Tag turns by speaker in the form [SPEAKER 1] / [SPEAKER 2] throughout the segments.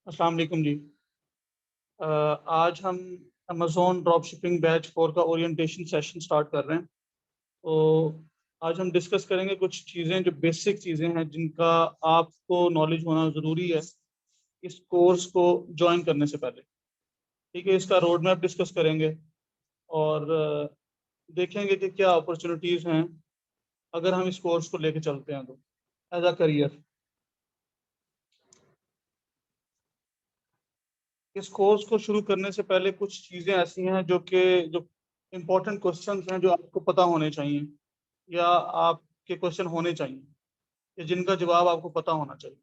[SPEAKER 1] अस्सलाम वालेकुम जी। आज हम अमेज़ॉन ड्रॉप शिपिंग बैच 4 का ओरिएंटेशन सेशन स्टार्ट कर रहे हैं। तो आज हम डिस्कस करेंगे कुछ चीज़ें जो बेसिक चीज़ें हैं जिनका आपको नॉलेज होना ज़रूरी है इस कोर्स को ज्वाइन करने से पहले। ठीक है, इसका रोड मैप डिस्कस करेंगे और देखेंगे कि क्या अपॉर्चुनिटीज़ हैं अगर हम इस कोर्स को लेके चलते हैं तो एज अ करियर। इस कोर्स को शुरू करने से पहले कुछ चीज़ें ऐसी हैं जो इम्पोर्टेंट क्वेश्चंस हैं जो आपको पता होने चाहिए या आपके क्वेश्चन होने चाहिए या जिनका जवाब आपको पता होना चाहिए।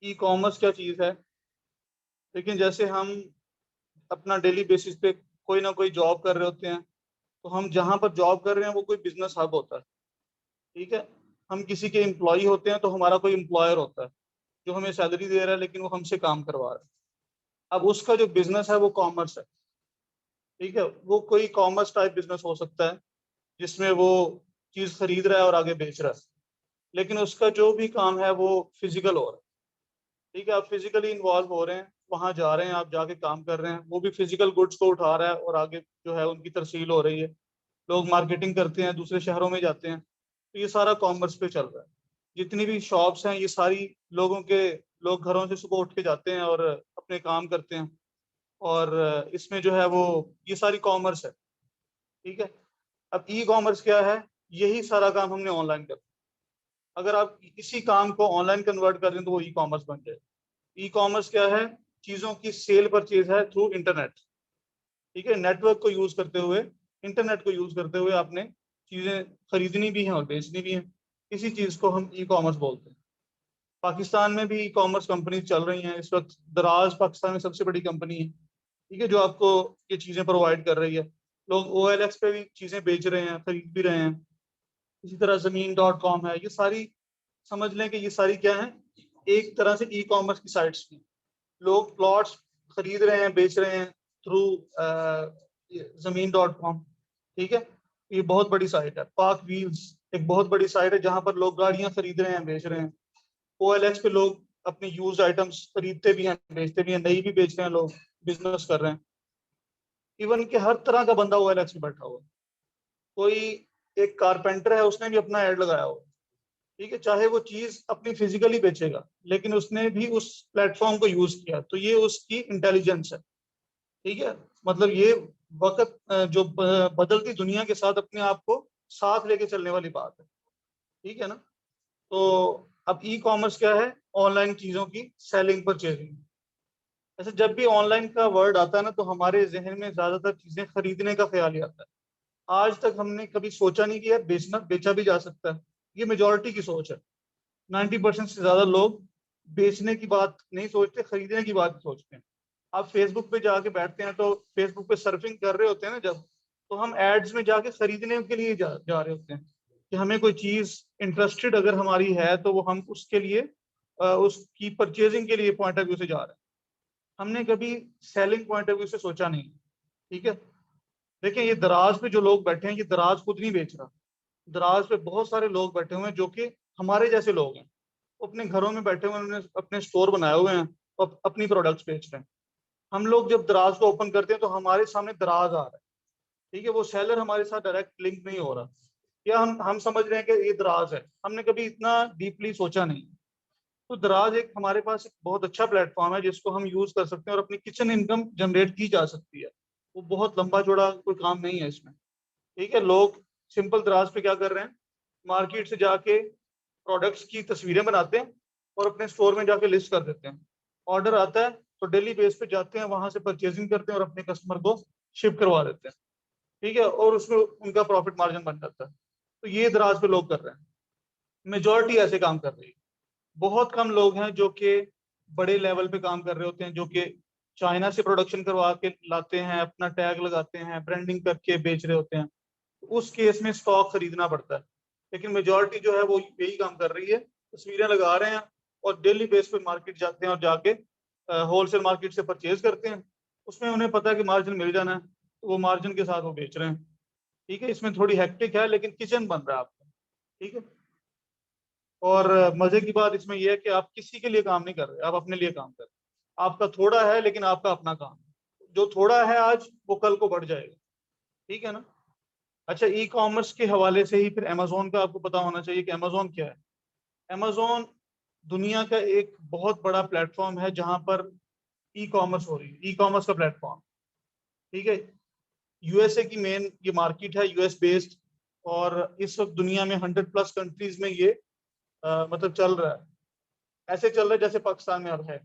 [SPEAKER 1] ई कॉमर्स क्या चीज़ है? लेकिन जैसे हम अपना डेली बेसिस पे कोई ना कोई जॉब कर रहे होते हैं, तो हम जहाँ पर जॉब कर रहे हैं वो कोई बिजनेस हब होता है। ठीक है, हम किसी के एम्प्लॉय होते हैं तो हमारा कोई एम्प्लॉयर होता है जो हमें सैलरी दे रहा है लेकिन वो हमसे काम करवा रहा है। अब उसका जो बिजनेस है वो कॉमर्स है। ठीक है, वो कोई कॉमर्स टाइप बिजनेस हो सकता है जिसमें वो चीज खरीद रहा है और आगे बेच रहा है, लेकिन उसका जो भी काम है वो फिजिकल हो रहा है। ठीक है, आप फिजिकली इन्वॉल्व हो रहे हैं, वहां जा रहे हैं, आप जाके काम कर रहे हैं, वो भी फिजिकल गुड्स को उठा रहा है और आगे जो है उनकी तरसील हो रही है। लोग मार्केटिंग करते हैं, दूसरे शहरों में जाते हैं, तो ये सारा कॉमर्स पे चल रहा है। जितनी भी शॉप्स हैं ये सारी लोग घरों से सुबह उठ के जाते हैं और अपने काम करते हैं, और इसमें जो है वो ये सारी कॉमर्स है। ठीक है, अब ई कॉमर्स क्या है? यही सारा काम हमने ऑनलाइन कर, अगर आप इसी काम को ऑनलाइन कन्वर्ट कर दें तो वो ई कॉमर्स बन जाए। ई कॉमर्स क्या है? चीजों की सेल परचेज है थ्रू इंटरनेट। ठीक है, नेटवर्क को यूज करते हुए, इंटरनेट को यूज करते हुए आपने चीजें खरीदनी भी हैं और बेचनी भी हैं। इसी चीज को हम ई कॉमर्स बोलते हैं। पाकिस्तान में भी ई कॉमर्स कंपनी चल रही हैं इस वक्त। दराज पाकिस्तान में सबसे बड़ी कंपनी है, ठीक है, जो आपको ये चीजें प्रोवाइड कर रही है। लोग OLX पे भी चीजें बेच रहे हैं, खरीद भी रहे हैं। इसी तरह Zameen.com है। ये सारी, समझ लें कि ये सारी क्या है, एक तरह से ई कॉमर्स की साइट्स की। लोग प्लॉट्स खरीद रहे हैं, बेच रहे हैं थ्रू Zameen.com। ठीक है, ये बहुत बड़ी साइट है। पार्क व्हील्स एक बहुत बड़ी साइट है जहां पर लोग गाड़ियां खरीद रहे हैं, बेच रहे हैं। OLX पे लोग अपने यूज आइटम्स खरीदते भी हैं, बेचते भी हैं, नई भी बेच रहे हैं, लोग बिजनेस कर रहे हैं। इवन के हर तरह का बंदा OLX पे बैठा हुआ है। कोई एक कारपेंटर है, उसने भी अपना एड लगाया हुआ है। ठीक है, चाहे वो चीज अपनी फिजिकली बेचेगा लेकिन उसने भी उस प्लेटफॉर्म को यूज किया, तो ये उसकी इंटेलिजेंस है। ठीक है, मतलब ये वक्त जो बदलती दुनिया के साथ अपने आप को साथ लेके चलने वाली बात है। ठीक है ना? तो अब ई कॉमर्स क्या है? ऑनलाइन चीजों की सेलिंग परचेजिंग। ऐसे जब भी ऑनलाइन का वर्ड आता है ना तो हमारे जहन में ज्यादातर चीजें खरीदने का ख्याल ही आता है। आज तक हमने कभी सोचा नहीं कि यार बेचना बेचा भी जा सकता है। ये मेजोरिटी की सोच है। 90% से ज्यादा लोग बेचने की बात नहीं सोचते, खरीदने की बात सोचते हैं। आप फेसबुक पे जाके बैठते हैं तो फेसबुक पे सर्फिंग कर रहे होते हैं ना जब, तो हम एड्स में जाके खरीदने के लिए जा रहे होते हैं कि हमें कोई चीज इंटरेस्टेड अगर हमारी है तो वो हम उसके लिए उसकी परचेजिंग के लिए पॉइंट ऑफ व्यू से जा रहे हैं। हमने कभी सेलिंग पॉइंट ऑफ व्यू से सोचा नहीं। ठीक है, देखिए ये दराज पे जो लोग बैठे हैं, ये दराज खुद नहीं बेच रहा। दराज पे बहुत सारे लोग बैठे हुए हैं जो कि हमारे जैसे लोग हैं। वो अपने घरों में बैठे हुए हैं, उन्होंने अपने स्टोर बनाए हुए हैं और अपनी प्रोडक्ट्स बेच रहे हैं। हम लोग जब दराज को ओपन करते हैं तो हमारे सामने दराज आ रहा है। ठीक है, वो सेलर हमारे साथ डायरेक्ट लिंक नहीं हो रहा, या हम समझ रहे हैं कि ये दराज है। हमने कभी इतना डीपली सोचा नहीं। तो दराज एक हमारे पास एक बहुत अच्छा प्लेटफॉर्म है जिसको हम यूज कर सकते हैं और अपनी किचन इनकम जनरेट की जा सकती है। वो बहुत लंबा चौड़ा कोई काम नहीं है इसमें। ठीक है, लोग सिंपल दराज पे क्या कर रहे हैं, मार्केट से जाके प्रोडक्ट्स की तस्वीरें बनाते हैं और अपने स्टोर में जाके लिस्ट कर देते हैं। ऑर्डर आता है तो डेली बेस पे जाते हैं, वहां से परचेजिंग करते हैं और अपने कस्टमर को शिप करवा देते हैं। ठीक है, और उसमें उनका प्रॉफिट मार्जिन बन जाता है। तो ये दराज पे लोग कर रहे हैं, मेजोरिटी ऐसे काम कर रही है। बहुत कम लोग हैं जो कि बड़े लेवल पे काम कर रहे होते हैं, जो कि चाइना से प्रोडक्शन करवा के लाते हैं, अपना टैग लगाते हैं, ब्रांडिंग करके बेच रहे होते हैं। उस केस में स्टॉक खरीदना पड़ता है। लेकिन मेजोरिटी जो है वो यही काम कर रही है, तस्वीरें लगा रहे हैं और डेली बेस पे मार्केट जाते हैं और जाके होलसेल मार्केट से परचेज करते हैं। उसमें उन्हें पता है कि मार्जिन मिल जाना है, तो वो मार्जिन के साथ वो बेच रहे हैं। ठीक है, इसमें थोड़ी हेक्टिक है लेकिन किचन बन रहा है आपका। ठीक है, और मजे की बात इसमें यह है कि आप किसी के लिए काम नहीं कर रहे, आप अपने लिए काम कर रहे हैं। आपका थोड़ा है लेकिन आपका अपना काम है। जो थोड़ा है आज वो कल को बढ़ जाएगा। ठीक है ना। अच्छा, ई कॉमर्स के हवाले से ही फिर अमेजोन का आपको पता होना चाहिए कि अमेजोन क्या है। अमेजोन दुनिया का एक बहुत बड़ा प्लेटफॉर्म है जहां पर ई कॉमर्स हो रही है, ई कॉमर्स का प्लेटफॉर्म। ठीक है। यूएसए की मेन ये मार्केट है, यूएस बेस्ड। और इस वक्त दुनिया में 100+ कंट्रीज में ये मतलब चल रहा है। ऐसे चल रहा है जैसे पाकिस्तान में अब है।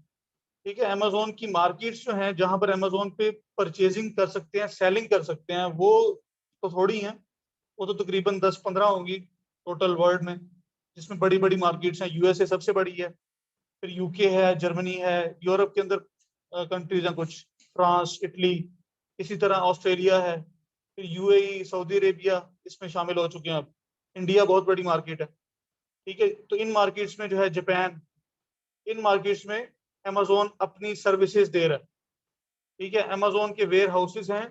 [SPEAKER 1] ठीक है। अमेजोन की मार्केट्स जो हैं जहां पर अमेजोन पे परचेजिंग कर सकते हैं, सेलिंग कर सकते हैं, वो तो थोड़ी हैं। वो तो तकरीबन 10-15 होंगी टोटल वर्ल्ड में, जिसमें बड़ी बड़ी मार्केट्स हैं। यूएसए सबसे बड़ी है, फिर यूके है, जर्मनी है, यूरोप के अंदर कंट्रीज हैं कुछ, फ्रांस, इटली, इसी तरह ऑस्ट्रेलिया है, फिर यूएई, सऊदी अरेबिया इसमें शामिल हो चुके हैं अब। इंडिया बहुत बड़ी मार्केट है। ठीक है। तो इन मार्केट्स में जो है, जापान, इन मार्केट्स में अमेजोन अपनी सर्विसेज दे रहा है। ठीक है। अमेजोन के वेयर हाउसेज हैं,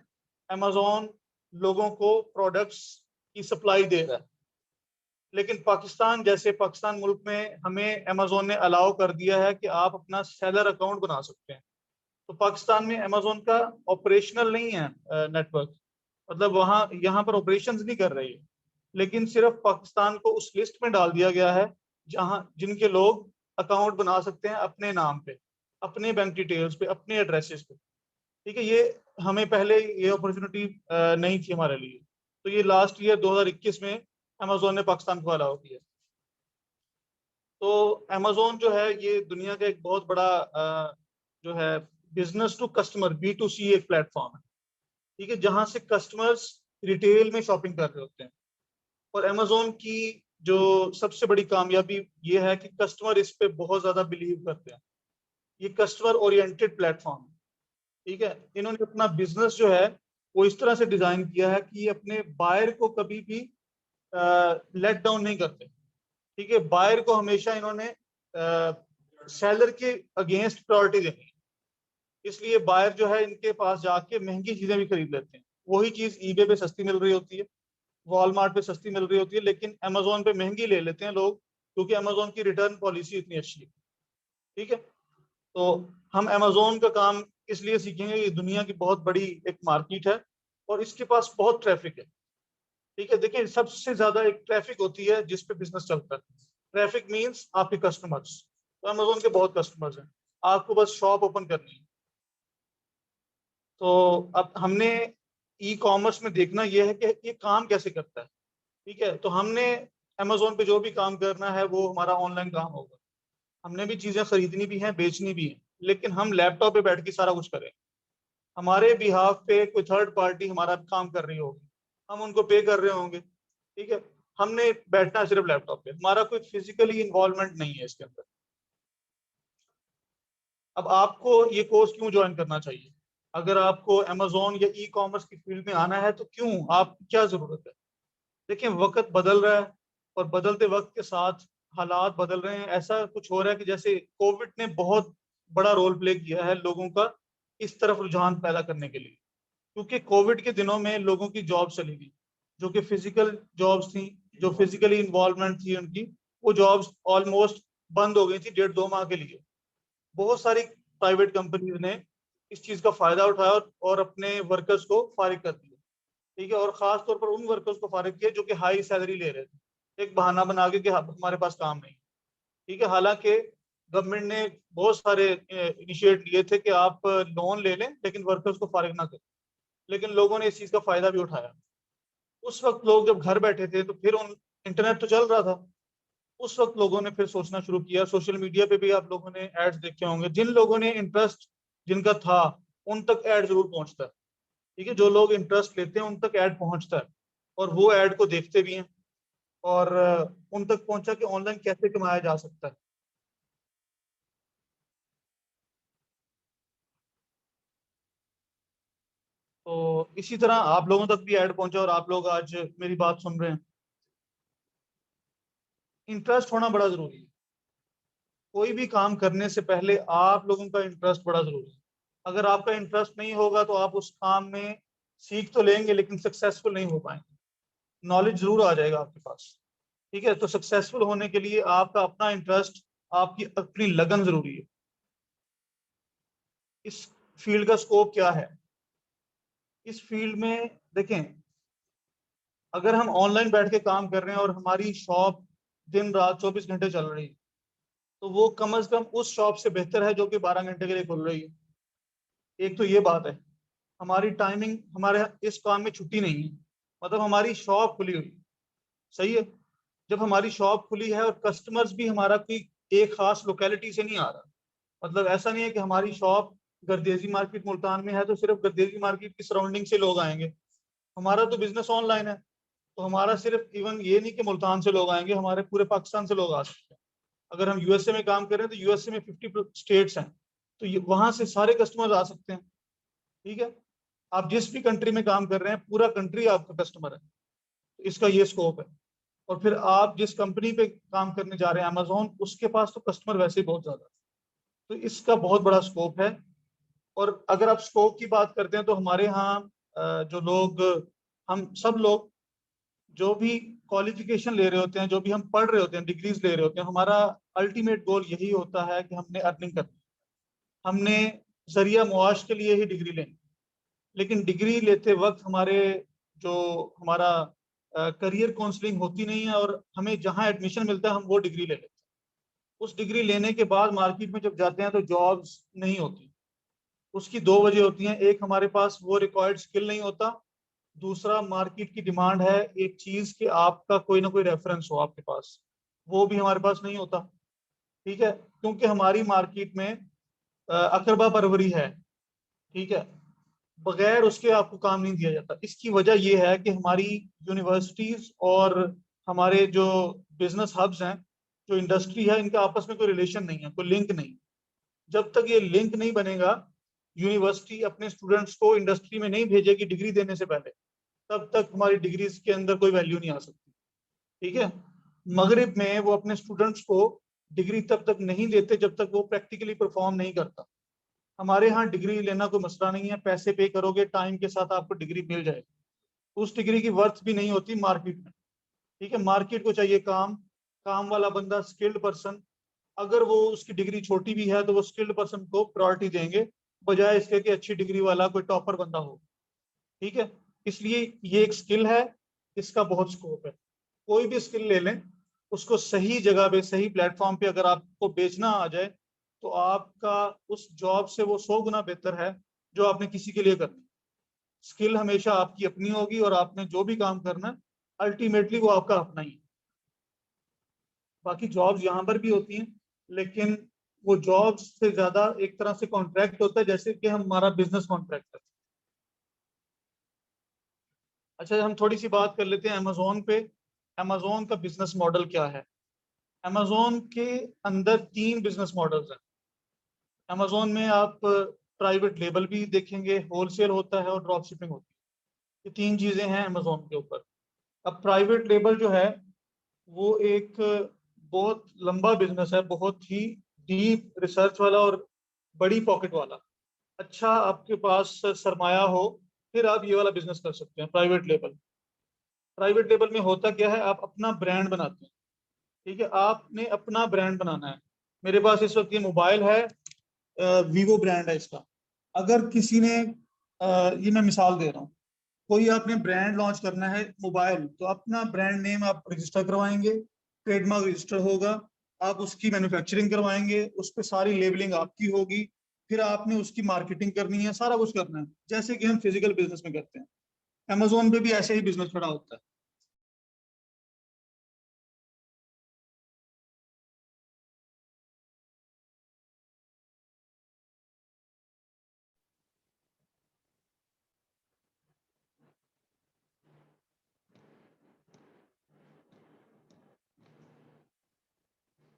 [SPEAKER 1] अमेजोन लोगों को प्रोडक्ट्स की सप्लाई दे रहा है। लेकिन पाकिस्तान मुल्क में हमें अमेजोन ने अलाउ कर दिया है कि आप अपना सेलर अकाउंट बना सकते हैं। तो पाकिस्तान में अमेजोन का ऑपरेशनल नहीं है नेटवर्क, मतलब वहां यहाँ पर ऑपरेशंस नहीं कर रही है। लेकिन सिर्फ पाकिस्तान को उस लिस्ट में डाल दिया गया है जहां जिनके लोग अकाउंट बना सकते हैं अपने नाम पे, अपने बैंक डिटेल्स पे, अपने एड्रेसेस पे। ठीक है। ये हमें पहले ये अपॉर्चुनिटी नहीं थी हमारे लिए। तो ये लास्ट ईयर 2021 में अमेजोन ने पाकिस्तान को अलाउ किया। तो अमेजोन जो है ये दुनिया का एक बहुत बड़ा जो है बिजनेस टू कस्टमर, B2C एक प्लेटफॉर्म है। ठीक है। जहां से कस्टमर्स रिटेल में शॉपिंग कर रहे होते हैं। और अमेजोन की जो सबसे बड़ी कामयाबी ये है कि कस्टमर इस पे बहुत ज्यादा बिलीव करते हैं। ये कस्टमर ओरिएंटेड प्लेटफॉर्म है। ठीक है। इन्होंने अपना बिजनेस जो है वो इस तरह से डिजाइन किया है कि ये अपने बायर को कभी भी लेट डाउन नहीं करते। ठीक है। बायर को हमेशा इन्होंने सेलर के अगेंस्ट प्रायोरिटी देनी है। इसलिए बायर जो है इनके पास जाके महंगी चीजें भी खरीद लेते हैं। वही चीज ईबे पे सस्ती मिल रही होती है, वॉलमार्ट पे सस्ती मिल रही होती है, लेकिन अमेजोन पे महंगी ले लेते हैं लोग, क्योंकि अमेजोन की रिटर्न पॉलिसी इतनी अच्छी है। ठीक है। तो हम अमेजोन का काम इसलिए सीखेंगे, ये दुनिया की बहुत बड़ी एक मार्केट है और इसके पास बहुत ट्रैफिक है। ठीक है। देखिए, सबसे ज्यादा एक ट्रैफिक होती है जिस पे बिजनेस चलता है। ट्रैफिक मींस आपके कस्टमर्स। तो अमेजोन के बहुत कस्टमर्स हैं, आपको बस शॉप ओपन करनी है। तो अब हमने ई कॉमर्स में देखना यह है कि ये काम कैसे करता है। ठीक है। तो हमने अमेजोन पे जो भी काम करना है वो हमारा ऑनलाइन काम होगा। हमने भी चीजें खरीदनी भी हैं, बेचनी भी हैं, लेकिन हम लैपटॉप पे बैठ के सारा कुछ करें। हमारे बिहाफ पे कोई थर्ड पार्टी हमारा काम कर रही होगी, हम उनको पे कर रहे होंगे। ठीक है। हमने बैठना है सिर्फ लैपटॉप पे, हमारा कोई फिजिकली इन्वॉल्वमेंट नहीं है इसके अंदर। अब आपको ये कोर्स क्यों ज्वाइन करना चाहिए? अगर आपको अमेजोन या ई कॉमर्स की फील्ड में आना है तो क्यों, आप क्या जरूरत है? देखिए, वक्त बदल रहा है और बदलते वक्त के साथ हालात बदल रहे हैं। ऐसा कुछ हो रहा है कि जैसे कोविड ने बहुत बड़ा रोल प्ले किया है लोगों का इस तरफ रुझान पैदा करने के लिए। क्योंकि कोविड के दिनों में लोगों की जॉब चली गई, जो कि फिजिकल जॉब्स थी, जो फिजिकली इन्वॉल्वमेंट थी उनकी, वो जॉब्स ऑलमोस्ट बंद हो गई थी 1.5-2 माह के लिए। बहुत सारी प्राइवेट कंपनीज ने इस चीज का फायदा उठाया और अपने वर्कर्स को फारिग कर दिया। ठीक है। और खास तौर पर उन वर्कर्स को फारिग किया जो कि हाई सैलरी ले रहे थे, एक बहाना बना के कि हमारे पास काम नहीं। ठीक है। हालांकि गवर्नमेंट ने बहुत सारे इनिशिएट लिए थे कि आप लोन ले लें लेकिन वर्कर्स को फारिग ना करें, लेकिन लोगों ने इस चीज का फायदा भी उठाया। उस वक्त लोग जब घर बैठे थे तो फिर उन इंटरनेट तो चल रहा था। उस वक्त लोगों ने फिर सोचना शुरू किया। सोशल मीडिया पे भी आप लोगों ने एड्स देखे होंगे, जिन लोगों ने इंटरेस्ट जिनका था उन तक ऐड जरूर पहुंचता है। ठीक है। जो लोग इंटरेस्ट लेते हैं उन तक ऐड पहुंचता है और वो ऐड को देखते भी हैं। और उन तक पहुंचा कि ऑनलाइन कैसे कमाया जा सकता है। तो इसी तरह आप लोगों तक भी ऐड पहुंचा और आप लोग आज मेरी बात सुन रहे हैं। इंटरेस्ट होना बड़ा जरूरी है। कोई भी काम करने से पहले आप लोगों का इंटरेस्ट बड़ा जरूरी है। अगर आपका इंटरेस्ट नहीं होगा तो आप उस काम में सीख तो लेंगे लेकिन सक्सेसफुल नहीं हो पाएंगे। नॉलेज जरूर आ जाएगा आपके पास, ठीक है, तो सक्सेसफुल होने के लिए आपका अपना इंटरेस्ट, आपकी अपनी लगन जरूरी है। इस फील्ड का स्कोप क्या है? इस फील्ड में देखें, अगर हम ऑनलाइन बैठ के काम कर रहे हैं और हमारी शॉप दिन रात 24 घंटे चल रही है, तो वो कम से कम उस शॉप से बेहतर है जो कि 12 घंटे के लिए खुल रही है। एक तो ये बात है। हमारी टाइमिंग, हमारे इस काम में छुट्टी नहीं है, मतलब हमारी शॉप खुली हुई, सही है। जब हमारी शॉप खुली है और कस्टमर्स भी हमारा कोई एक खास लोकेलिटी से नहीं आ रहा, मतलब ऐसा नहीं है कि हमारी शॉप गर्देजी मार्केट मुल्तान में है तो सिर्फ गर्देजी मार्केट की सराउंडिंग से लोग आएंगे। हमारा तो बिजनेस ऑनलाइन है, तो हमारा सिर्फ इवन ये नहीं कि मुल्तान से लोग आएंगे, हमारे पूरे पाकिस्तान से लोग आ सकते हैं। अगर हम यूएसए में काम कर रहे हैं तो यूएसए में 50 स्टेट्स हैं, तो वहां से सारे कस्टमर्स आ सकते हैं। ठीक है, आप जिस भी कंट्री में काम कर रहे हैं पूरा कंट्री आपका कस्टमर है, तो इसका ये स्कोप है। और फिर आप जिस कंपनी पे काम करने जा रहे हैं अमेजोन, उसके पास तो कस्टमर वैसे ही बहुत ज्यादा है, तो इसका बहुत बड़ा स्कोप है। और अगर आप स्कोप की बात करते हैं तो हमारे यहाँ जो लोग, हम सब लोग जो भी क्वालिफिकेशन ले रहे होते हैं, जो भी हम पढ़ रहे होते हैं, डिग्रीज ले रहे होते हैं, हमारा अल्टीमेट गोल यही होता है कि हमने अर्निंग करनी, हमने जरिया मुआश के लिए ही डिग्री लेनी। लेकिन डिग्री लेते वक्त हमारे जो हमारा करियर काउंसलिंग होती नहीं है, और हमें जहाँ एडमिशन मिलता है हम वो डिग्री ले लेते हैं। उस डिग्री लेने के बाद मार्केट में जब जाते हैं तो जॉब्स नहीं होती। उसकी दो वजह होती हैं, एक हमारे पास वो रिक्वायर्ड स्किल नहीं होता, दूसरा मार्केट की डिमांड है एक चीज कि आपका कोई ना कोई रेफरेंस हो आपके पास, वो भी हमारे पास नहीं होता। ठीक है, क्योंकि हमारी मार्केट में अकरबा परवरी है। ठीक है, बगैर उसके आपको काम नहीं दिया जाता। इसकी वजह यह है कि हमारी यूनिवर्सिटीज और हमारे जो बिजनेस हब्स हैं, जो इंडस्ट्री है, इनका आपस में कोई रिलेशन नहीं है, कोई लिंक नहीं। जब तक ये लिंक नहीं बनेगा, यूनिवर्सिटी अपने स्टूडेंट्स को इंडस्ट्री में नहीं भेजेगी डिग्री देने से पहले, तब तक हमारी डिग्रीज के अंदर कोई वैल्यू नहीं आ सकती। ठीक है, मगरिब में वो अपने स्टूडेंट्स को डिग्री तब तक नहीं देते जब तक वो प्रैक्टिकली परफॉर्म नहीं करता। हमारे यहाँ डिग्री लेना कोई मसला नहीं है, पैसे पे करोगे टाइम के साथ आपको डिग्री मिल जाएगी। उस डिग्री की वर्थ भी नहीं होती मार्केट में। ठीक है, मार्केट को चाहिए काम, काम वाला बंदा, स्किल्ड पर्सन। अगर वो उसकी डिग्री छोटी भी है तो वो स्किल्ड पर्सन को प्रायोरिटी देंगे, बजाय इसके कि अच्छी डिग्री वाला कोई टॉपर बंदा हो। ठीक है, इसलिए ये एक स्किल है, इसका बहुत स्कोप है। कोई भी स्किल ले लें, उसको सही जगह पे सही प्लेटफॉर्म पे अगर आपको बेचना आ जाए, तो आपका उस जॉब से वो 100 गुना बेहतर है जो आपने किसी के लिए करनी। स्किल हमेशा आपकी अपनी होगी और आपने जो भी काम करना अल्टीमेटली वो आपका अपना ही है। बाकी जॉब्स यहाँ पर भी होती हैं, लेकिन वो जॉब्स से ज्यादा एक तरह से कॉन्ट्रैक्ट होता है, जैसे कि हमारा बिजनेस कॉन्ट्रैक्ट है। अच्छा, हम थोड़ी सी बात कर लेते हैं अमेजोन पे। अमेजोन का बिजनेस मॉडल क्या है? अमेजोन के अंदर तीन बिजनेस मॉडल्स हैं। अमेजोन में आप प्राइवेट लेबल भी देखेंगे, होलसेल होता है और ड्रॉप शिपिंग होती है। ये तीन चीजें हैं अमेजोन के ऊपर। अब प्राइवेट लेबल जो है वो एक बहुत लंबा बिजनेस है, बहुत ही डीप रिसर्च वाला और बड़ी पॉकेट वाला। अच्छा, आपके पास सरमाया हो, फिर आप ये वाला बिजनेस कर सकते हैं, प्राइवेट लेबल। प्राइवेट लेबल में होता क्या है, आप अपना ब्रांड बनाते हैं। ठीक है, आपने अपना ब्रांड बनाना है। मेरे पास इस वक्त ये मोबाइल है, वीवो ब्रांड है इसका। अगर किसी ने ये मैं मिसाल दे रहा हूँ, कोई आपने ब्रांड लॉन्च करना है मोबाइल, तो अपना ब्रांड नेम आप रजिस्टर करवाएंगे, ट्रेडमार्क रजिस्टर होगा, आप उसकी मैन्युफैक्चरिंग करवाएंगे, उस पर सारी लेबलिंग आपकी होगी, फिर आपने उसकी मार्केटिंग करनी है, सारा कुछ करना है, जैसे कि हम फिजिकल बिजनेस में करते हैं। अमेजोन पे भी ऐसे ही बिजनेस खड़ा होता है।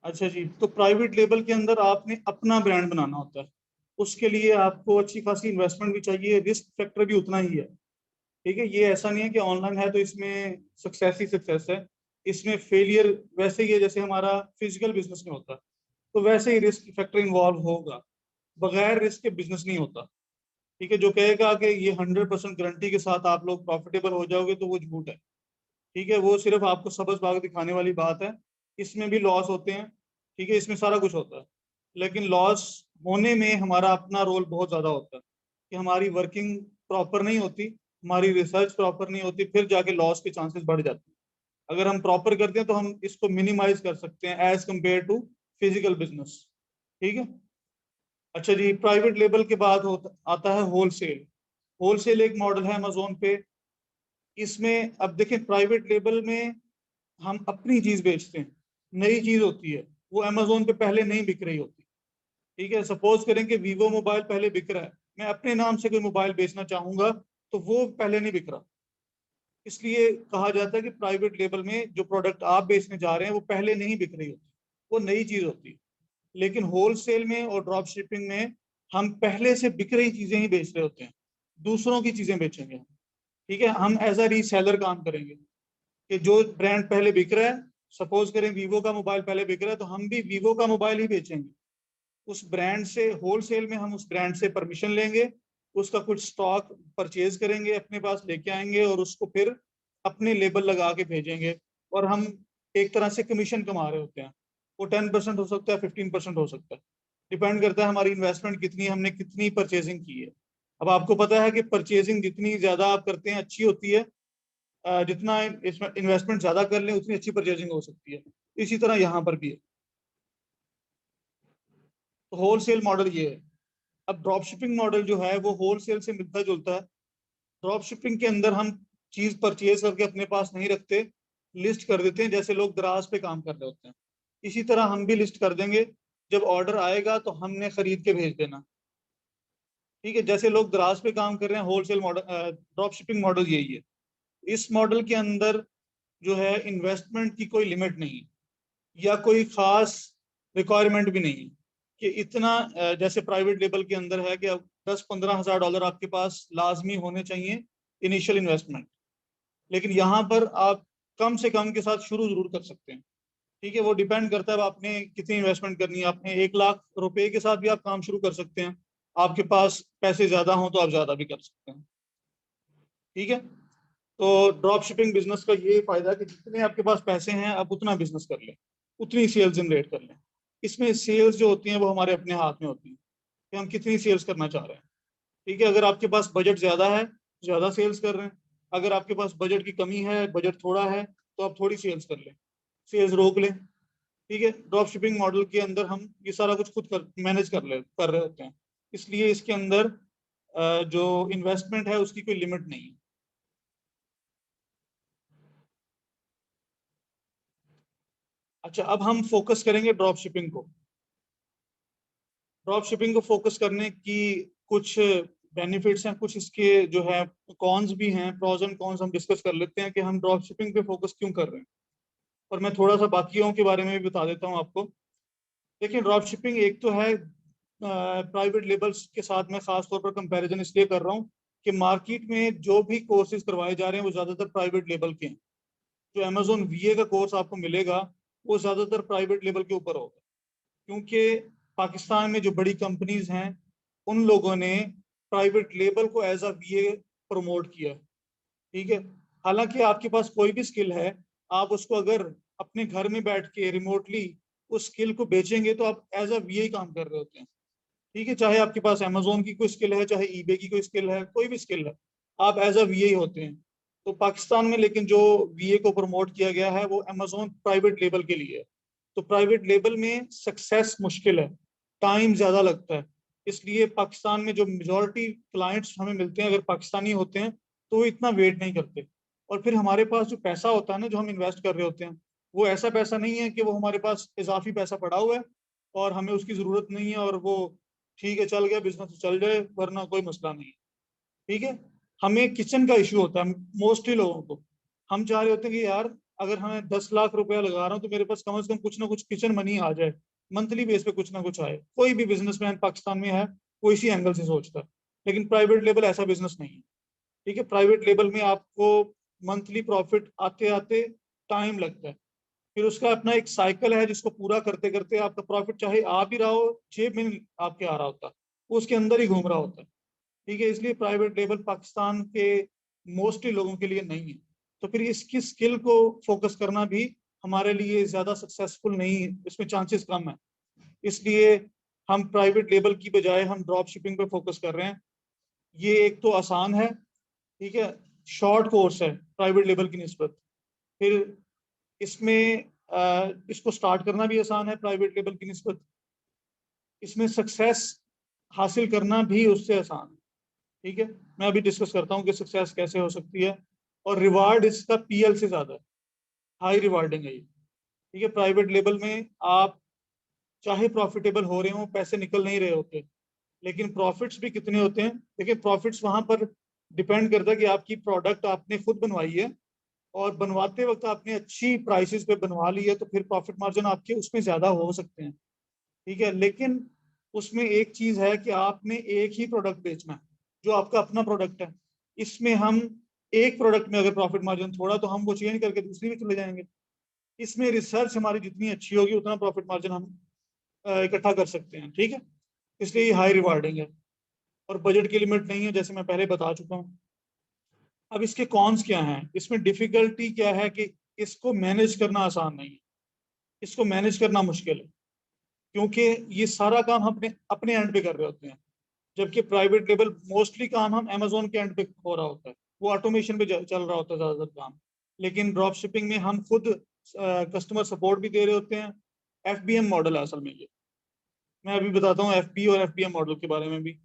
[SPEAKER 1] अच्छा जी, तो प्राइवेट लेबल के अंदर आपने अपना ब्रांड बनाना होता है। उसके लिए आपको अच्छी खासी इन्वेस्टमेंट भी चाहिए, रिस्क फैक्टर भी उतना ही है। ठीक है, ये ऐसा नहीं है कि ऑनलाइन है तो इसमें सक्सेस ही सक्सेस है। इसमें फेलियर वैसे ही है जैसे हमारा फिजिकल बिजनेस में होता है, तो वैसे ही रिस्क फैक्टर इन्वॉल्व होगा। बगैर रिस्क के बिजनेस नहीं होता। ठीक है, जो कहेगा कि ये 100% गारंटी के साथ आप लोग प्रॉफिटेबल हो जाओगे तो वो झूठ है। ठीक है, वो सिर्फ आपको सबज बाग दिखाने वाली बात है। इसमें भी लॉस होते हैं, ठीक है, इसमें सारा कुछ होता है, लेकिन लॉस होने में हमारा अपना रोल बहुत ज्यादा होता है कि हमारी वर्किंग प्रॉपर नहीं होती, हमारी रिसर्च प्रॉपर नहीं होती, फिर जाके लॉस के चांसेस बढ़ जाते हैं। अगर हम प्रॉपर करते हैं तो हम इसको मिनिमाइज कर सकते हैं as compare to physical business. ठीक है। अच्छा जी, प्राइवेट लेबल के बाद होता आता है होलसेल। होलसेल एक मॉडल है अमेजोन पे। इसमें अब देखिए, प्राइवेट लेबल में हम अपनी चीज बेचते हैं, नई चीज होती है, वो अमेजोन पे पहले नहीं बिक रही होती। ठीक है, सपोज करें कि वीवो मोबाइल पहले बिक रहा है, मैं अपने नाम से कोई मोबाइल बेचना चाहूंगा तो वो पहले नहीं बिक रहा। इसलिए कहा जाता है कि प्राइवेट लेबल में जो प्रोडक्ट आप बेचने जा रहे हैं वो पहले नहीं बिक रही होती, वो नई चीज होती है। लेकिन होलसेल में और ड्रॉप शिपिंग में हम पहले से बिक रही चीजें ही बेच रहे होते हैं, दूसरों की चीजें बेचेंगे। ठीक है, हम एज अ रीसेलर काम करेंगे कि जो ब्रांड पहले बिक रहा है, सपोज करें वीवो का मोबाइल पहले बिक रहा है, तो हम भी वीवो का मोबाइल ही बेचेंगे। उस ब्रांड से होलसेल में हम उस ब्रांड से परमिशन लेंगे, उसका कुछ स्टॉक परचेज करेंगे, अपने पास लेके आएंगे और उसको फिर अपने लेबल लगा के भेजेंगे। और हम एक तरह से कमीशन कमा रहे होते हैं। वो 10% हो सकता है, 15% हो सकता है, डिपेंड करता है हमारी इन्वेस्टमेंट कितनी, हमने कितनी परचेजिंग की है। अब आपको पता है कि परचेजिंग जितनी ज्यादा आप करते हैं अच्छी होती है, जितना इसमें इन्वेस्टमेंट ज्यादा कर लें उतनी अच्छी परचेजिंग हो सकती है। इसी तरह यहाँ पर भी है। तो होलसेल मॉडल ये है। अब ड्रॉप शिपिंग मॉडल जो है वो होलसेल से मिलता जुलता है। ड्रॉप शिपिंग के अंदर हम चीज परचेज करके अपने पास नहीं रखते, लिस्ट कर देते हैं, जैसे लोग दराज पे काम कर रहे होते हैं। इसी तरह हम भी लिस्ट कर देंगे, जब ऑर्डर आएगा तो हमने खरीद के भेज देना। ठीक है, जैसे लोग दराज पे काम कर रहे हैं, wholesale model drop shipping model यही है। इस मॉडल के अंदर जो है इन्वेस्टमेंट की कोई लिमिट नहीं है, या कोई खास रिक्वायरमेंट भी नहीं है कि इतना जैसे प्राइवेट लेबल के अंदर है कि अब 10-15 हज़ार डॉलर आपके पास लाजमी होने चाहिए इनिशियल इन्वेस्टमेंट। लेकिन यहाँ पर आप कम से कम के साथ शुरू जरूर कर सकते हैं। ठीक है, वो डिपेंड करता है अब आपने कितनी इन्वेस्टमेंट करनी है। आपने 1 लाख रुपए के साथ भी आप काम शुरू कर सकते हैं, आपके पास पैसे ज्यादा हों तो आप ज्यादा भी कर सकते हैं। ठीक है, तो ड्रॉप शिपिंग बिजनेस का ये फायदा है कि जितने आपके पास पैसे हैं आप उतना बिजनेस कर लें, उतनी सेल्स जनरेट कर लें। इसमें सेल्स जो होती हैं वो हमारे अपने हाथ में होती हैं कि हम कितनी सेल्स करना चाह रहे हैं। ठीक है, अगर आपके पास बजट ज्यादा है, ज्यादा सेल्स कर रहे हैं। अगर आपके पास बजट की कमी है, बजट थोड़ा है, तो आप थोड़ी सेल्स कर लें, सेल्स रोक लें। ठीक है, ड्रॉप शिपिंग मॉडल के अंदर हम ये सारा कुछ खुद कर मैनेज कर रहे होते हैं। इसलिए इसके अंदर जो इन्वेस्टमेंट है उसकी कोई लिमिट नहीं है। अच्छा, अब हम फोकस करेंगे ड्रॉप शिपिंग को। ड्रॉप शिपिंग को फोकस करने की कुछ बेनिफिट्स हैं, कुछ इसके जो है कॉन्स भी हैं, प्रॉज एंड कॉन्स हम डिस्कस कर लेते हैं कि हम ड्रॉप शिपिंग पे फोकस क्यों कर रहे हैं। और मैं थोड़ा सा बाकियों के बारे में भी बता देता हूँ आपको। देखिए, ड्रॉप शिपिंग एक तो है प्राइवेट लेबल्स के साथ, मैं खास तौर पर कंपैरिजन इसलिए कर रहा हूँ कि मार्केट में जो भी कोर्सेज करवाए जा रहे हैं वो ज्यादातर प्राइवेट लेबल के हैं। जो अमेजोन वीए का कोर्स आपको मिलेगा वो ज्यादातर प्राइवेट लेबल के ऊपर होगा, क्योंकि पाकिस्तान में जो बड़ी कंपनीज हैं उन लोगों ने प्राइवेट लेबल को एज अ बीए प्रमोट किया है। ठीक है, हालांकि आपके पास कोई भी स्किल है, आप उसको अगर अपने घर में बैठ के रिमोटली उस स्किल को बेचेंगे तो आप एज अ बीए काम कर रहे होते हैं। ठीक है, चाहे आपके पास अमेजोन की कोई स्किल है, चाहे ईबे की कोई स्किल है, कोई भी स्किल है, आप एज अ वीए ही होते हैं। तो पाकिस्तान में लेकिन जो वीए को प्रमोट किया गया है वो अमेजोन प्राइवेट लेबल के लिए है। तो प्राइवेट लेबल में सक्सेस मुश्किल है, टाइम ज्यादा लगता है। इसलिए पाकिस्तान में जो मेजोरिटी क्लाइंट्स हमें मिलते हैं अगर पाकिस्तानी होते हैं तो वो इतना वेट नहीं करते। और फिर हमारे पास जो पैसा होता है ना, जो हम इन्वेस्ट कर रहे होते हैं, वो ऐसा पैसा नहीं है कि वो हमारे पास इजाफी पैसा पड़ा हुआ है और हमें उसकी जरूरत नहीं है और वो ठीक है चल गया बिजनेस तो चल जाए वरना कोई मसला नहीं है। ठीक है, हमें किचन का इशू होता है मोस्टली लोगों को। हम चाह रहे होते हैं कि यार अगर हमें 10 लाख रुपया लगा रहा हूँ तो मेरे पास कम से कम कुछ ना कुछ किचन मनी आ जाए, मंथली बेस पे कुछ ना कुछ आए। कोई भी बिजनेसमैन पाकिस्तान में है वो इसी एंगल से सोचता है। लेकिन प्राइवेट लेवल ऐसा बिजनेस नहीं है। ठीक है, प्राइवेट लेवल में आपको मंथली प्रॉफिट आते आते टाइम लगता है, फिर उसका अपना एक साइकिल है जिसको पूरा करते करते आपका प्रॉफिट चाहे आ भी रहा हो 6 महीने आपके आ रहा होता है, वो उसके अंदर ही घूम रहा होता है। ठीक है, इसलिए प्राइवेट लेबल पाकिस्तान के मोस्टली लोगों के लिए नहीं है। तो फिर इसकी स्किल को फोकस करना भी हमारे लिए ज्यादा सक्सेसफुल नहीं है, इसमें चांसेस कम है। इसलिए हम प्राइवेट लेबल की बजाय हम ड्रॉप शिपिंग पे फोकस कर रहे हैं। ये एक तो आसान है, ठीक है, शॉर्ट कोर्स है प्राइवेट लेबल की निस्बत। फिर इसमें इसको स्टार्ट करना भी आसान है प्राइवेट लेबल की निस्बत। इसमें सक्सेस हासिल करना भी उससे आसान है, ठीक है। मैं अभी डिस्कस करता हूँ कि सक्सेस कैसे हो सकती है। और रिवार्ड इसका पीएल से ज्यादा है, हाई रिवार्डिंग है ये, ठीक है। प्राइवेट लेबल में आप चाहे प्रॉफिटेबल हो रहे हो, पैसे निकल नहीं रहे होते, लेकिन प्रॉफिट्स भी कितने होते हैं। देखिए प्रॉफिट्स वहां पर डिपेंड करता है कि आपकी प्रोडक्ट आपने खुद बनवाई है और बनवाते वक्त आपने अच्छी प्राइसेस पे बनवा ली है, तो फिर प्रॉफिट मार्जिन आपके उसमें ज्यादा हो सकते हैं, ठीक है। लेकिन उसमें एक चीज है कि आपने एक ही प्रोडक्ट बेचना है, जो आपका अपना प्रोडक्ट है। इसमें हम एक प्रोडक्ट में अगर प्रॉफिट मार्जिन थोड़ा, तो हम वो चेंज करके दूसरी में चले जाएंगे। इसमें रिसर्च हमारी जितनी अच्छी होगी उतना प्रॉफिट मार्जिन हम इकट्ठा कर सकते हैं, ठीक है। इसलिए ये हाई रिवार्डिंग है और बजट की लिमिट नहीं है, जैसे मैं पहले बता चुका हूँ। अब इसके कॉन्स क्या हैं, इसमें डिफिकल्टी क्या है कि इसको मैनेज करना आसान नहीं है, इसको मैनेज करना मुश्किल है, क्योंकि ये सारा काम हम अपने अपने एंड पे कर रहे होते हैं। जबकि प्राइवेट लेबल मोस्टली काम हम अमेजोन के एंड पे हो रहा होता है, वो ऑटोमेशन पे चल रहा होता है ज्यादातर काम। लेकिन ड्रॉप शिपिंग में हम खुद कस्टमर सपोर्ट भी दे रहे होते हैं। एफबीएम मॉडल है असल में ये, मैं अभी बताता हूँ एफबी और एफबीएम मॉडल के बारे में भी।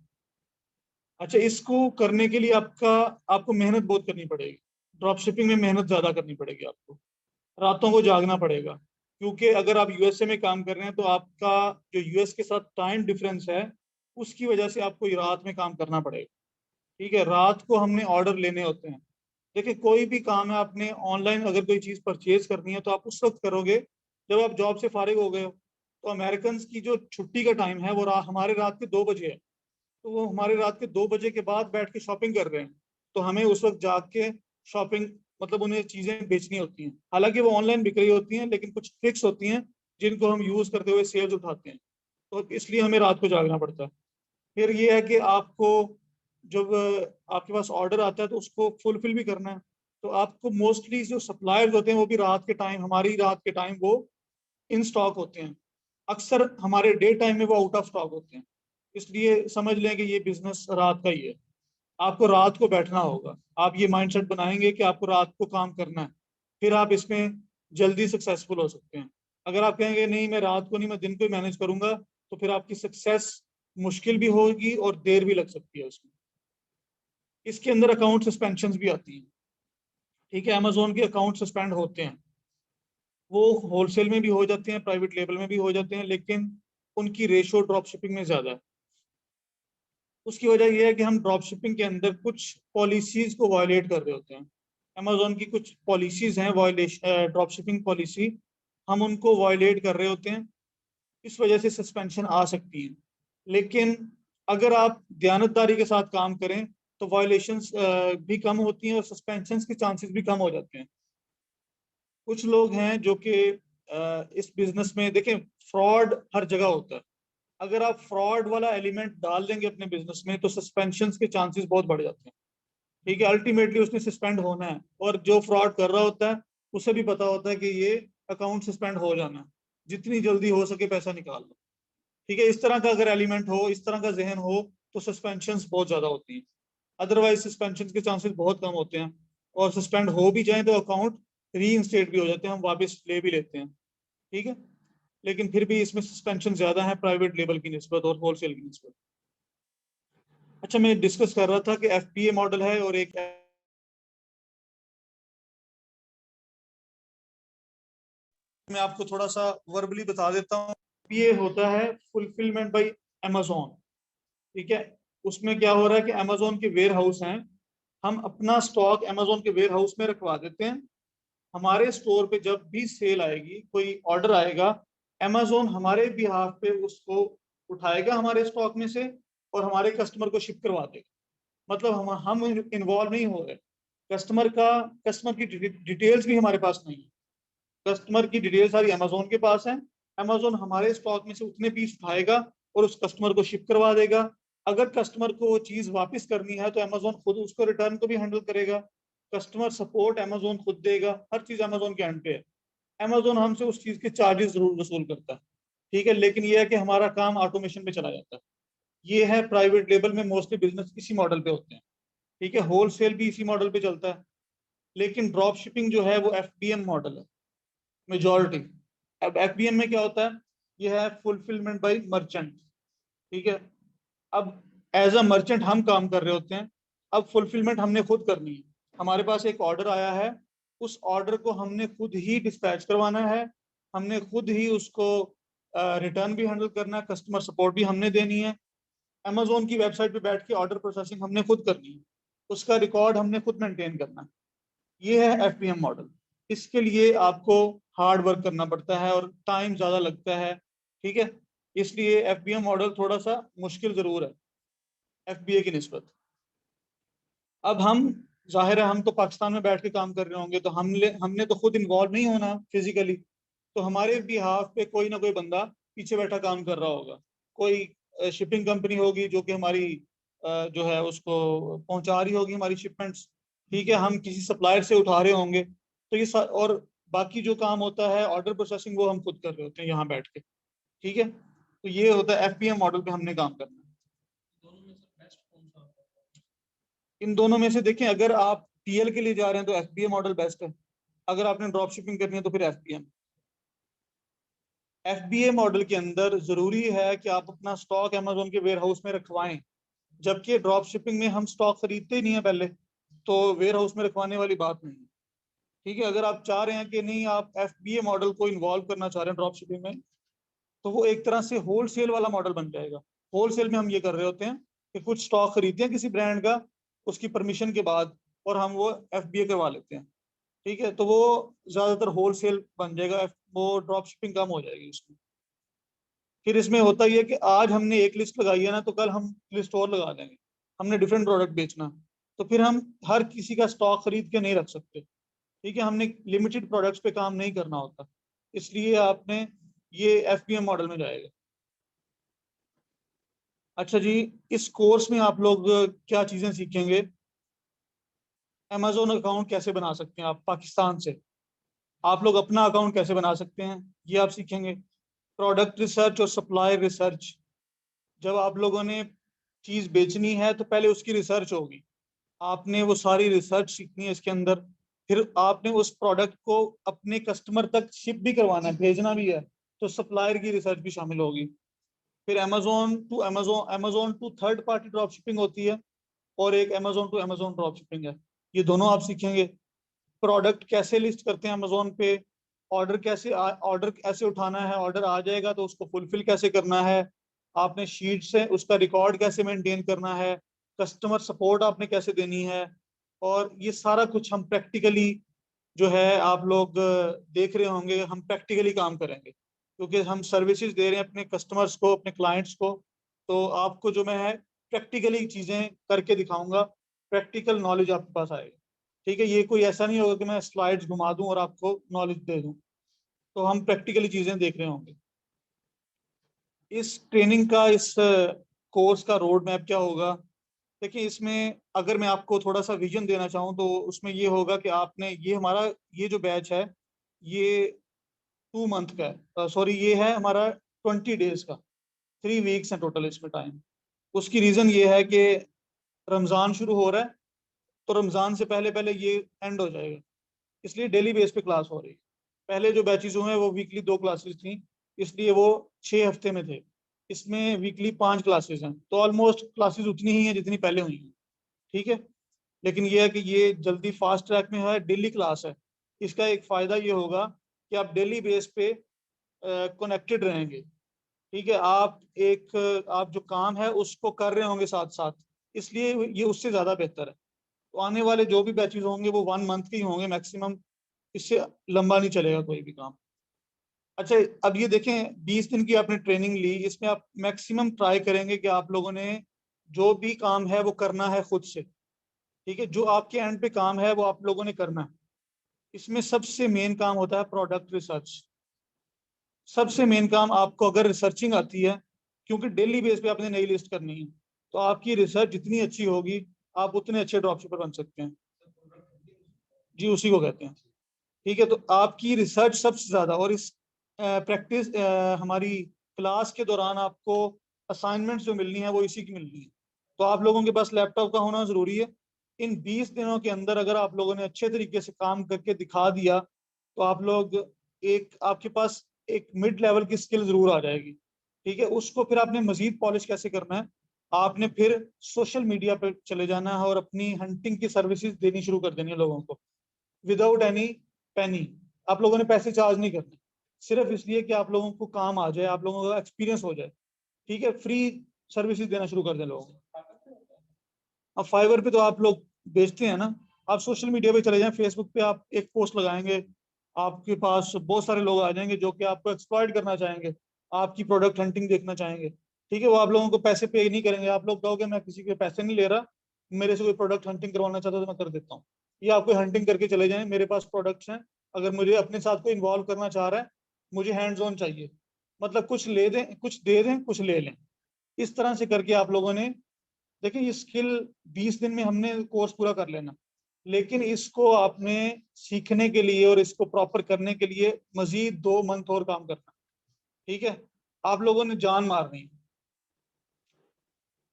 [SPEAKER 1] अच्छा, इसको करने के लिए आपको मेहनत बहुत करनी पड़ेगी। ड्रॉप शिपिंग में मेहनत ज्यादा करनी पड़ेगी आपको, रातों को जागना पड़ेगा, क्योंकि अगर आप यूएसए में काम कर रहे हैं तो आपका जो यूएस के साथ टाइम डिफरेंस है, उसकी वजह से आपको रात में काम करना पड़ेगा, ठीक है। रात को हमने ऑर्डर लेने होते हैं। देखिए कोई भी काम है, आपने ऑनलाइन अगर कोई चीज परचेज करनी है तो आप उस वक्त करोगे जब आप जॉब से फारिग हो गए हो। तो अमेरिकन की जो छुट्टी का टाइम है वो हमारे रात के 2 बजे है, तो वो हमारे रात के 2 बजे के बाद बैठ के शॉपिंग कर रहे हैं। तो हमें उस वक्त जाग के शॉपिंग, मतलब उन्हें चीजें बेचनी होती हैं। हालांकि वो ऑनलाइन बिक रही होती हैं, लेकिन कुछ ट्रिक्स होती हैं जिनको हम यूज करते हुए सेल्स उठाते हैं, तो इसलिए हमें रात को जागना पड़ता है। फिर ये है कि आपको जब आपके पास ऑर्डर आता है तो उसको फुलफिल भी करना है। तो आपको मोस्टली जो सप्लायर्स होते हैं वो भी रात के टाइम, हमारी रात के टाइम वो इन स्टॉक होते हैं। अक्सर हमारे डे टाइम में वो आउट ऑफ स्टॉक होते हैं। इसलिए समझ लें कि ये बिजनेस रात का ही है। आपको रात को बैठना होगा, आप ये माइंडसेट बनाएंगे कि आपको रात को काम करना है, फिर आप इसमें जल्दी सक्सेसफुल हो सकते हैं। अगर आप कहेंगे नहीं मैं रात को नहीं, मैं दिन को ही मैनेज करूंगा, तो फिर आपकी सक्सेस मुश्किल भी होगी और देर भी लग सकती है उसमें। इसके अंदर अकाउंट सस्पेंशन भी आती हैं, ठीक है। अमेजोन के अकाउंट सस्पेंड होते हैं, वो होलसेल में भी हो जाते हैं, प्राइवेट लेवल में भी हो जाते हैं, लेकिन उनकी रेशो ड्रॉप शिपिंग में ज्यादा है। उसकी वजह यह है कि हम ड्रॉप शिपिंग के अंदर कुछ पॉलिसीज को वायलेट कर रहे होते हैं। अमेजोन की कुछ पॉलिसीज हैं वायलेशन, ड्रॉप शिपिंग पॉलिसी, हम उनको वायलेट कर रहे होते हैं। इस वजह से सस्पेंशन आ सकती है। लेकिन अगर आप दयानतदारी के साथ काम करें तो वायलेशंस भी कम होती हैं और सस्पेंशन के चांसेस भी कम हो जाते हैं। कुछ लोग हैं जो कि इस बिजनेस में, देखें, फ्रॉड हर जगह होता है। अगर आप फ्रॉड वाला एलिमेंट डाल देंगे अपने बिजनेस में तो सस्पेंशन के चांसेस बहुत बढ़ जाते हैं, ठीक है। अल्टीमेटली उसने सस्पेंड होना है, और जो फ्रॉड कर रहा होता है उसे भी पता होता है कि ये अकाउंट सस्पेंड हो जाना है, जितनी जल्दी हो सके पैसा निकाल लो, ठीक है। इस तरह का अगर एलिमेंट हो, इस तरह का जहन हो, तो सस्पेंशन बहुत ज्यादा होती हैं। अदरवाइज सस्पेंशन के चांसेस बहुत कम होते हैं, और सस्पेंड हो भी जाए तो अकाउंट री इंस्टेट भी हो जाते हैं, हम वापस ले भी लेते हैं, ठीक है। लेकिन फिर भी इसमें सस्पेंशन ज्यादा है प्राइवेट लेवल की निस्बत और होलसेल की निस्बत। अच्छा, मैं डिस्कस कर रहा था कि एफपीए मॉडल है और एक, मैं आपको थोड़ा सा वर्बली बता देता हूँ। ये होता है फुलफिलमेंट बाय अमेजोन, ठीक है। उसमें क्या हो रहा है कि अमेजोन के वेयर हाउस हैं, हम अपना स्टॉक अमेजोन के वेयर हाउस में रखवा देते हैं। हमारे स्टोर पे जब भी सेल आएगी, कोई ऑर्डर आएगा, अमेजोन हमारे बिहाफ पे उसको उठाएगा हमारे स्टॉक में से और हमारे कस्टमर को शिप करवा देगा। मतलब हम इन्वॉल्व नहीं हो रहे। कस्टमर की डिटेल्स भी हमारे पास नहीं है। कस्टमर की डिटेल सारी अमेजोन के पास है। अमेजोन हमारे स्टॉक में से उतने पीस उठाएगा और उस कस्टमर को शिप करवा देगा। अगर कस्टमर को वो चीज वापस करनी है तो अमेजोन खुद उसको रिटर्न को भी हैंडल करेगा, कस्टमर सपोर्ट अमेजोन खुद देगा, हर चीज अमेजोन के एंड पे है। अमेजोन हमसे उस चीज के चार्जेस जरूर वसूल करता है, ठीक है, लेकिन ये है कि हमारा काम ऑटोमेशन पे चला जाता है। ये है प्राइवेट लेबल में मोस्टली बिजनेस इसी मॉडल पे होते हैं, ठीक है, होलसेल भी इसी मॉडल पे चलता है। लेकिन ड्रॉप शिपिंग जो है वो एफबीएम मॉडल है मेजॉरिटी। अब एफबीएम में क्या होता है, ये है फुलफिलमेंट बाय मर्चेंट, ठीक है। अब एज अ मर्चेंट हम काम कर रहे होते हैं, अब फुलफिलमेंट हमने खुद करनी है। हमारे पास एक ऑर्डर आया है, उस ऑर्डर को हमने खुद ही डिस्पैच करवाना है, हमने खुद ही उसको रिटर्न भी हैंडल करना है, कस्टमर सपोर्ट भी हमने देनी है। अमेजोन की वेबसाइट पे बैठ के ऑर्डर प्रोसेसिंग हमने खुद करनी है, उसका रिकॉर्ड हमने खुद मेंटेन करना है। ये है एफपीएम मॉडल। इसके लिए आपको हार्ड वर्क करना पड़ता है और टाइम ज्यादा लगता है, ठीक है। इसलिए एफपीएम मॉडल थोड़ा सा मुश्किल जरूर है एफबीए की निस्बत। अब हम, जाहिर है हम तो पाकिस्तान में बैठ के काम कर रहे होंगे, तो हमने तो खुद इन्वॉल्व नहीं होना फिजिकली, तो हमारे बिहाफ पे कोई ना कोई बंदा पीछे बैठा काम कर रहा होगा। कोई शिपिंग कंपनी होगी जो कि हमारी जो है उसको पहुंचा रही होगी हमारी शिपमेंट्स, ठीक है, हम किसी सप्लायर से उठा रहे होंगे, तो और बाकी जो काम होता है ऑर्डर प्रोसेसिंग वो हम खुद कर रहे होते हैं यहाँ बैठ के, ठीक है। तो ये होता है एफपीएम मॉडल पे हमने काम करना है। इन दोनों में से देखें, अगर आप टीएल के लिए जा रहे हैं तो एफबीए मॉडल बेस्ट है, अगर आपने ड्रॉप शिपिंग करनी है तो फिर एफबीएम। एफबीए मॉडल के अंदर जरूरी है कि आप अपना स्टॉक अमेजोन के वेयर हाउस में रखवाएं, जबकि ड्रॉप शिपिंग में हम स्टॉक खरीदते ही नहीं है पहले, तो वेयर हाउस में रखवाने वाली बात नहीं है, ठीक है। अगर आप चाह रहे हैं कि नहीं, आप एफबीए मॉडल को इन्वॉल्व करना चाह रहे हैं ड्रॉप शिपिंग में, तो वो एक तरह से होलसेल वाला मॉडल बन जाएगा। होलसेल में हम ये कर रहे होते हैं कि कुछ स्टॉक खरीदते हैं किसी ब्रांड का, उसकी परमिशन के बाद, और हम वो एफबीए करवा लेते हैं, ठीक है। तो वो ज्यादातर होलसेल बन जाएगा, वो ड्रॉप शिपिंग कम हो जाएगी उसमें। फिर इसमें होता ही है कि आज हमने एक लिस्ट लगाई है ना, तो कल हम लिस्ट और लगा देंगे, हमने डिफरेंट प्रोडक्ट बेचना, तो फिर हम हर किसी का स्टॉक खरीद के नहीं रख सकते, ठीक है, हमने लिमिटेड प्रोडक्ट्स पे काम नहीं करना होता, इसलिए आपने ये एफपीएम मॉडल में जाएगा। अच्छा जी, इस कोर्स में आप लोग क्या चीजें सीखेंगे? अमेजोन अकाउंट कैसे बना सकते हैं आप पाकिस्तान से, आप लोग अपना अकाउंट कैसे बना सकते हैं ये आप सीखेंगे। प्रोडक्ट रिसर्च और सप्लाई रिसर्च, जब आप लोगों ने चीज बेचनी है तो पहले उसकी रिसर्च होगी, आपने वो सारी रिसर्च सीखनी है इसके अंदर। फिर आपने उस प्रोडक्ट को अपने कस्टमर तक शिप भी करवाना है, भेजना भी है, तो सप्लायर की रिसर्च भी शामिल होगी। फिर Amazon to third party drop shipping होती है, और एक Amazon to Amazon drop shipping है, ये दोनों आप सीखेंगे। प्रोडक्ट कैसे लिस्ट करते हैं अमेजोन पे, ऑर्डर कैसे उठाना है, ऑर्डर आ जाएगा तो उसको फुलफिल कैसे करना है, आपने शीट से उसका रिकॉर्ड कैसे मेंटेन करना है, कस्टमर सपोर्ट आपने कैसे देनी है, और ये सारा कुछ हम प्रैक्टिकली जो है आप लोग देख रहे होंगे, हम प्रैक्टिकली काम करेंगे, क्योंकि हम सर्विसेज दे रहे हैं अपने कस्टमर्स को, अपने क्लाइंट्स को। तो आपको जो मैं है प्रैक्टिकली चीजें करके दिखाऊंगा, प्रैक्टिकल नॉलेज आपके पास आएगा, ठीक है। ये कोई ऐसा नहीं होगा कि मैं स्लाइड्स घुमा दूं और आपको नॉलेज दे दूं, तो हम प्रैक्टिकली चीजें देख रहे होंगे। इस ट्रेनिंग का, इस कोर्स का रोड मैप क्या होगा? देखिए, इसमें अगर मैं आपको थोड़ा सा विजन देना चाहूँ तो उसमें ये होगा कि आपने, ये हमारा ये जो बैच है ये 2 मंथ का है, सॉरी ये है हमारा 20 डेज का, 3 वीक्स है टोटल इसमें टाइम। उसकी रीजन ये है कि रमजान शुरू हो रहा है, तो रमजान से पहले पहले ये एंड हो जाएगा, इसलिए डेली बेस पे क्लास हो रही है। पहले जो बैचेस हुए हैं वो वीकली 2 क्लासेस थी, इसलिए वो 6 हफ्ते में थे, इसमें वीकली 5 क्लासेस हैं, तो ऑलमोस्ट क्लासेस उतनी ही हैं जितनी पहले हुई हैं, ठीक है। लेकिन ये है कि ये जल्दी फास्ट ट्रैक में है, डेली क्लास है। इसका एक फायदा ये होगा कि आप डेली बेस पे कनेक्टेड रहेंगे, ठीक है, आप जो काम है उसको कर रहे होंगे साथ साथ, इसलिए ये उससे ज्यादा बेहतर है। तो आने वाले जो भी बैचेस होंगे वो 1 मंथ के ही होंगे मैक्सिमम, इससे लंबा नहीं चलेगा कोई भी काम। अच्छा, अब ये देखें, 20 दिन की आपने ट्रेनिंग ली, इसमें आप मैक्सिमम ट्राई करेंगे कि आप लोगों ने जो भी काम है वो करना है खुद से, ठीक है, जो आपके एंड पे काम है वो आप लोगों ने करना है। इसमें सबसे मेन काम होता है प्रोडक्ट रिसर्च। सबसे मेन काम आपको, अगर रिसर्चिंग आती है, क्योंकि डेली बेस पे आपने नई लिस्ट करनी है, तो आपकी रिसर्च जितनी अच्छी होगी आप उतने अच्छे ड्रॉपशिपर बन सकते हैं। जी उसी को कहते हैं। ठीक है, तो आपकी रिसर्च सबसे ज्यादा, और इस प्रैक्टिस हमारी क्लास के दौरान आपको असाइनमेंट्स जो मिलनी है वो इसी की मिलनी है। तो आप लोगों के पास लैपटॉप का होना जरूरी है। इन 20 दिनों के अंदर अगर आप लोगों ने अच्छे तरीके से काम करके दिखा दिया तो आप लोग, एक आपके पास एक मिड लेवल की स्किल जरूर आ जाएगी। ठीक है, उसको फिर आपने मजीद पॉलिश कैसे करना है, आपने फिर सोशल मीडिया पे चले जाना है और अपनी हंटिंग की सर्विसेज देनी शुरू कर देनी है लोगों को, विदाउट एनी पेनी। आप लोगों ने पैसे चार्ज नहीं करने, सिर्फ इसलिए कि आप लोगों को काम आ जाए, आप लोगों का एक्सपीरियंस हो जाए। ठीक है, फ्री सर्विसेज देना शुरू कर दें लोगों को। अब फाइवर पे तो आप लोग बेचते हैं ना, आप सोशल मीडिया पे चले जाएं, फेसबुक पे आप एक पोस्ट लगाएंगे, आपके पास बहुत सारे लोग आ जाएंगे जो कि आपको एक्सप्लॉइट करना चाहेंगे, आपकी प्रोडक्ट हंटिंग देखना चाहेंगे। ठीक है, वो आप लोगों को पैसे पे नहीं करेंगे, आप लोग कहोगे मैं किसी के पैसे नहीं ले रहा, मेरे से कोई प्रोडक्ट हंटिंग करवाना चाहता है तो मैं कर देता हूँ। ये आपको हंटिंग करके चले जाएं, मेरे पास प्रोडक्ट्स हैं, अगर मुझे अपने साथ को इन्वॉल्व करना चाह रहा है, मुझे हैंड्स ऑन चाहिए, मतलब कुछ ले दें, कुछ दे दें, कुछ ले लें। इस तरह से करके आप लोगों ने, देखिए ये स्किल 20 दिन में हमने कोर्स पूरा कर लेना, लेकिन इसको आपने सीखने के लिए और इसको प्रॉपर करने के लिए मजीद 2 मंथ और काम करना। ठीक है, आप लोगों ने जान मारनी है।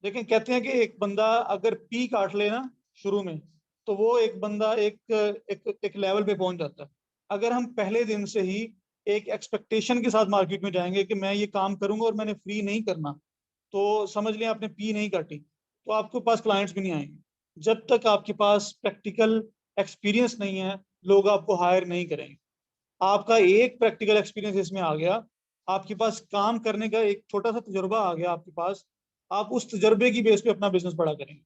[SPEAKER 1] लेकिन कहते हैं कि एक बंदा अगर पी काट लेना शुरू में, तो वो एक बंदा एक लेवल पे पहुंच जाता है। अगर हम पहले दिन से ही एक एक्सपेक्टेशन के साथ मार्केट में जाएंगे कि मैं ये काम करूंगा और मैंने फ्री नहीं करना, तो समझ लें आपने पी नहीं काटी, तो आपके पास क्लाइंट्स भी नहीं आएंगे। जब तक आपके पास प्रैक्टिकल एक्सपीरियंस नहीं है, लोग आपको हायर नहीं करेंगे। आपका एक प्रैक्टिकल एक्सपीरियंस इसमें आ गया, आपके पास काम करने का एक छोटा सा तजुर्बा आ गया आपके पास, आप उस तजर्बे की बेस पे अपना बिजनेस बड़ा करेंगे।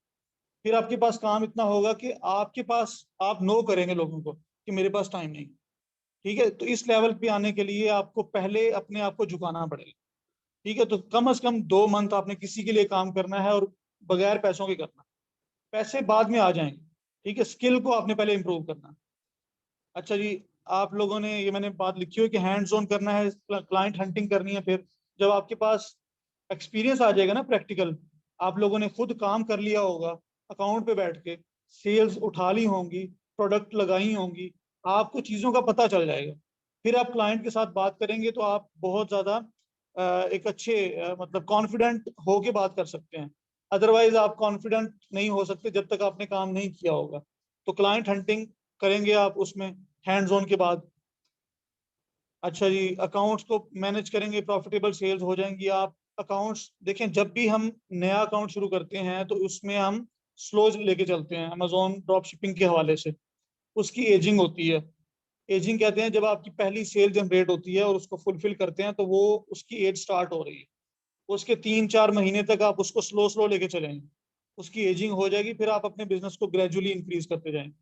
[SPEAKER 1] फिर आपके पास काम इतना होगा कि आपके पास, आप नो करेंगे लोगों को कि मेरे पास टाइम नहीं। ठीक है, तो इस लेवल पे आने के लिए आपको पहले अपने आप को झुकाना पड़ेगा। ठीक है, तो कम से कम 2 मंथ आपने किसी के लिए काम करना है, और बगैर पैसों के करना। पैसे बाद में आ जाएंगे। ठीक है, स्किल को आपने पहले इंप्रूव करना। अच्छा जी, आप लोगों ने, ये मैंने बात लिखी हुई कि हैंड्स ऑन करना है, क्लाइंट हंटिंग करनी है। फिर जब आपके पास एक्सपीरियंस आ जाएगा ना प्रैक्टिकल, आप लोगों ने खुद काम कर लिया होगा, अकाउंट पे बैठ के सेल्स उठा ली होंगी, प्रोडक्ट लगाई होंगी, आपको चीज़ों का पता चल जाएगा। फिर आप क्लाइंट के साथ बात करेंगे तो आप बहुत ज़्यादा एक अच्छे मतलब कॉन्फिडेंट होके बात कर सकते हैं। अदरवाइज आप कॉन्फिडेंट नहीं हो सकते जब तक आपने काम नहीं किया होगा। तो क्लाइंट हंटिंग करेंगे आप उसमें हैंड्स ऑन के बाद। अच्छा जी, अकाउंट्स को मैनेज करेंगे, प्रॉफिटेबल सेल्स हो जाएंगी। आप अकाउंट्स देखें, जब भी हम नया अकाउंट शुरू करते हैं तो उसमें हम स्लो लेके चलते हैं, अमेजोन ड्रॉप शिपिंग के हवाले से। उसकी एजिंग होती है। एजिंग कहते हैं जब आपकी पहली सेल जनरेट होती है और उसको फुलफिल करते हैं तो वो उसकी एज स्टार्ट हो रही है। उसके 3-4 महीने तक आप उसको स्लो स्लो लेके चलेंगे, उसकी एजिंग हो जाएगी, फिर आप अपने बिजनेस को ग्रेजुअली इंक्रीज करते जाएंगे।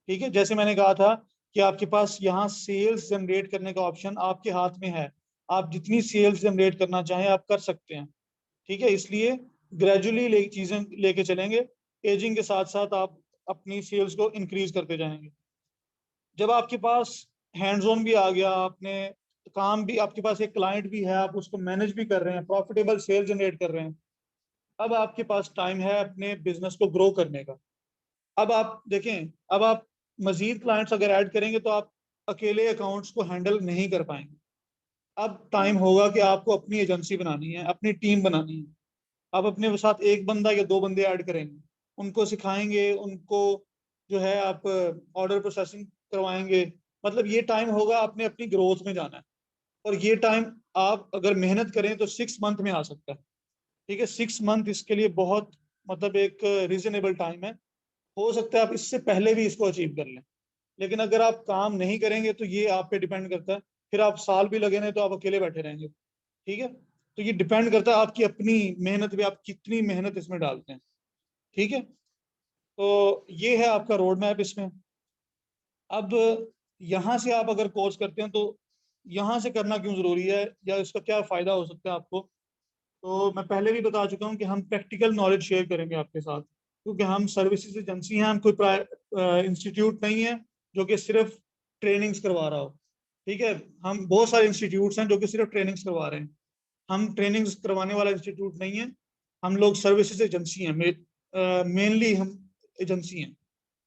[SPEAKER 1] ठीक है, जैसे मैंने कहा था कि आपके पास यहाँ सेल्स जनरेट करने का ऑप्शन आपके हाथ में है, आप जितनी सेल्स जनरेट करना चाहें आप कर सकते हैं। ठीक है, इसलिए ग्रेजुअली चीजें लेके चलेंगे, एजिंग के साथ साथ आप अपनी सेल्स को इंक्रीज करते जाएंगे। जब आपके पास हैंड्स ऑन भी आ गया, आपने काम भी, आपके पास एक क्लाइंट भी है, आप उसको मैनेज भी कर रहे हैं, प्रॉफिटेबल सेल जनरेट कर रहे हैं, अब आपके पास टाइम है अपने बिजनेस को ग्रो करने का। अब आप देखें, अब आप मजीद क्लाइंट्स अगर ऐड करेंगे तो आप अकेले अकाउंट्स को हैंडल नहीं कर पाएंगे। अब टाइम होगा कि आपको अपनी एजेंसी बनानी है, अपनी टीम बनानी है। आप अपने साथ एक बंदा या 2 बंदे ऐड करेंगे, उनको सिखाएंगे, उनको जो है आप ऑर्डर प्रोसेसिंग करवाएंगे। मतलब ये टाइम होगा, आपने अपनी ग्रोथ में जाना है। और ये टाइम आप अगर मेहनत करें तो 6 मंथ में आ सकता है। ठीक है, 6 मंथ इसके लिए बहुत, मतलब एक रीजनेबल टाइम है। हो सकता है आप इससे पहले भी इसको अचीव कर लें, लेकिन अगर आप काम नहीं करेंगे तो ये आप पे डिपेंड करता है। फिर आप साल भी लगे नहीं तो आप अकेले बैठे रहेंगे। ठीक है, तो ये डिपेंड करता है आपकी अपनी मेहनत पे, आप कितनी मेहनत इसमें डालते हैं। ठीक है, तो ये है आपका रोड मैप इसमें। अब यहाँ से आप अगर कोर्स करते हैं तो यहाँ से करना क्यों जरूरी है, या इसका क्या फायदा हो सकता है आपको। तो मैं पहले भी बता चुका हूँ कि हम प्रैक्टिकल नॉलेज शेयर करेंगे आपके साथ, क्योंकि हम सर्विसेज एजेंसी हैं, हम कोई इंस्टीट्यूट नहीं है जो कि सिर्फ ट्रेनिंग्स करवा रहा हो। ठीक है, हम बहुत सारे इंस्टीट्यूट्स हैं जो कि सिर्फ ट्रेनिंग्स करवा रहे हैं, हम ट्रेनिंग्स करवाने वाला इंस्टीट्यूट नहीं है। हम लोग सर्विसेज एजेंसी हैं, मेनली हम एजेंसी हैं।